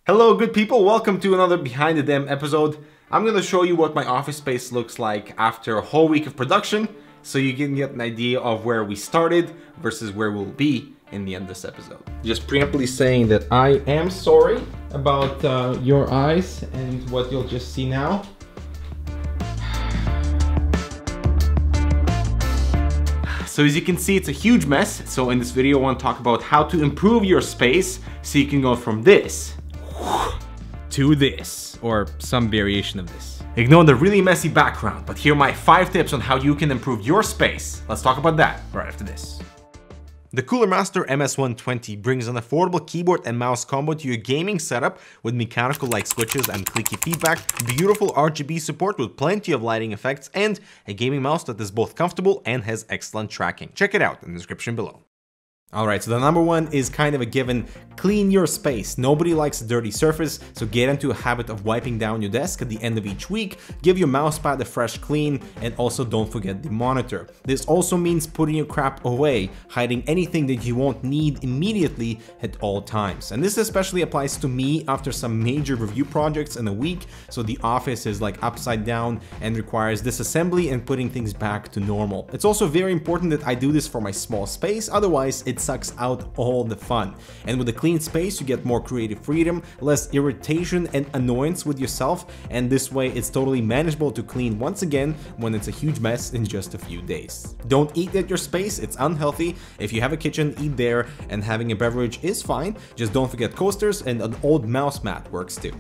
Hello good people, welcome to another Behind the Dam episode. I'm gonna show you what my office space looks like after a whole week of production, so you can get an idea of where we started versus where we'll be in the end of this episode. Just preemptively saying that I am sorry about your eyes and what you'll just see now. So as you can see, it's a huge mess. So in this video, I want to talk about how to improve your space so you can go from this to this, or some variation of this. Ignore the really messy background, but here are my 5 tips on how you can improve your space. Let's talk about that right after this. The Coolermaster MS120 brings an affordable keyboard and mouse combo to your gaming setup with mechanical light switches and clicky feedback, beautiful RGB support with plenty of lighting effects, and a gaming mouse that is both comfortable and has excellent tracking. Check it out in the description below. Alright, so the number one is kind of a given. Clean your space. Nobody likes a dirty surface, so get into a habit of wiping down your desk at the end of each week, give your mousepad a fresh clean, and also don't forget the monitor. This also means putting your crap away, hiding anything that you won't need immediately at all times. And this especially applies to me after some major review projects in a week, so the office is like upside down and requires disassembly and putting things back to normal. It's also very important that I do this for my small space, otherwise it sucks out all the fun. And with a clean space, you get more creative freedom, less irritation and annoyance with yourself, and this way it's totally manageable to clean once again when it's a huge mess in just a few days. Don't eat at your space, it's unhealthy. If you have a kitchen, eat there, and having a beverage is fine. Just don't forget coasters, and an old mouse mat works too.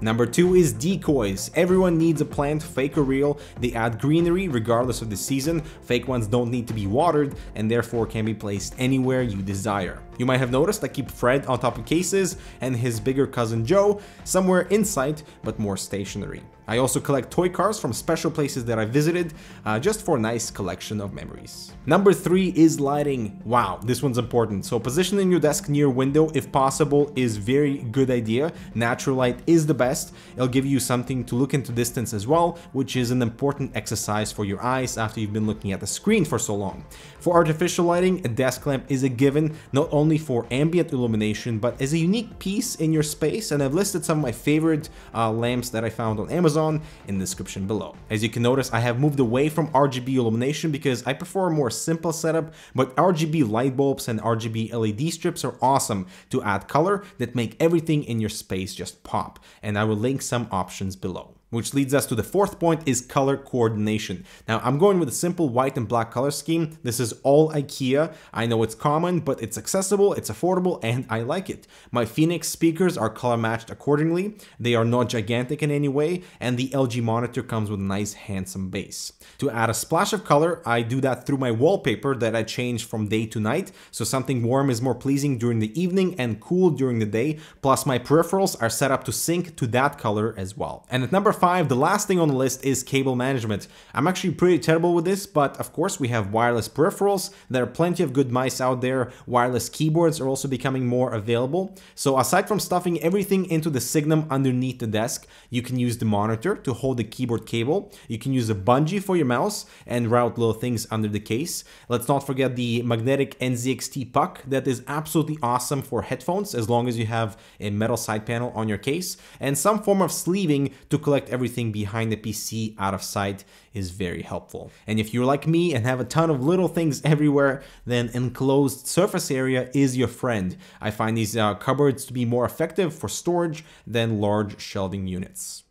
Number 2 is decoys. Everyone needs a plant, fake or real. They add greenery regardless of the season. Fake ones don't need to be watered and therefore can be placed anywhere you desire. You might have noticed I keep Fred on top of cases and his bigger cousin Joe somewhere in sight, but more stationary. I also collect toy cars from special places that I visited, just for a nice collection of memories. Number 3 is lighting. Wow, this one's important. So positioning your desk near a window, if possible, is very good idea. Natural light is the best. It'll give you something to look into distance as well, which is an important exercise for your eyes after you've been looking at the screen for so long. For artificial lighting, a desk lamp is a given, not only for ambient illumination, but as a unique piece in your space, and I've listed some of my favorite lamps that I found on Amazon in the description below. As you can notice, I have moved away from RGB illumination because I prefer a more simple setup, but RGB light bulbs and RGB LED strips are awesome to add color that make everything in your space just pop, and I will link some options below. Which leads us to the 4th point, is color coordination. Now I'm going with a simple white and black color scheme. This is all IKEA. I know it's common, but it's accessible, it's affordable, and I like it. My Phoenix speakers are color matched accordingly. They are not gigantic in any way, and the LG monitor comes with a nice handsome base. To add a splash of color, I do that through my wallpaper that I change from day to night, so something warm is more pleasing during the evening and cool during the day, plus my peripherals are set up to sync to that color as well. And at number 5, the last thing on the list is cable management. I'm actually pretty terrible with this, but of course we have wireless peripherals. There are plenty of good mice out there. Wireless keyboards are also becoming more available. So aside from stuffing everything into the Signum underneath the desk, you can use the monitor to hold the keyboard cable. You can use a bungee for your mouse and route little things under the case. Let's not forget the magnetic NZXT puck that is absolutely awesome for headphones as long as you have a metal side panel on your case, and some form of sleeving to collect everything behind the PC out of sight is very helpful. And if you're like me and have a ton of little things everywhere, then enclosed surface area is your friend. I find these cupboards to be more effective for storage than large shelving units.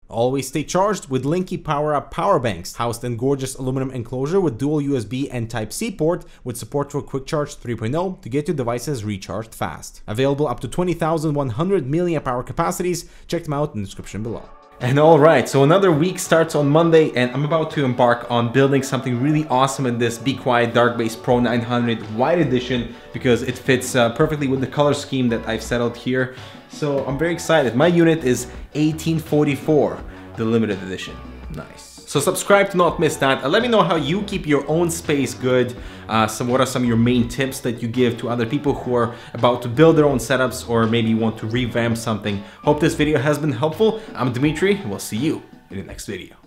Always stay charged with Linky power-up power banks, housed in gorgeous aluminum enclosure with dual USB and Type-C port with support for Quick Charge 3.0 to get your devices recharged fast. Available up to 20,100 mAh capacities. Check them out in the description below. And alright, so another week starts on Monday, and I'm about to embark on building something really awesome in this Be Quiet Dark Base Pro 900 White Edition because it fits perfectly with the color scheme that I've settled here. So I'm very excited. My unit is 1844, the limited edition. Nice. So subscribe to not miss that. Let me know how you keep your own space good. What are some of your main tips that you give to other people who are about to build their own setups or maybe want to revamp something. Hope this video has been helpful. I'm Dmitry. We'll see you in the next video.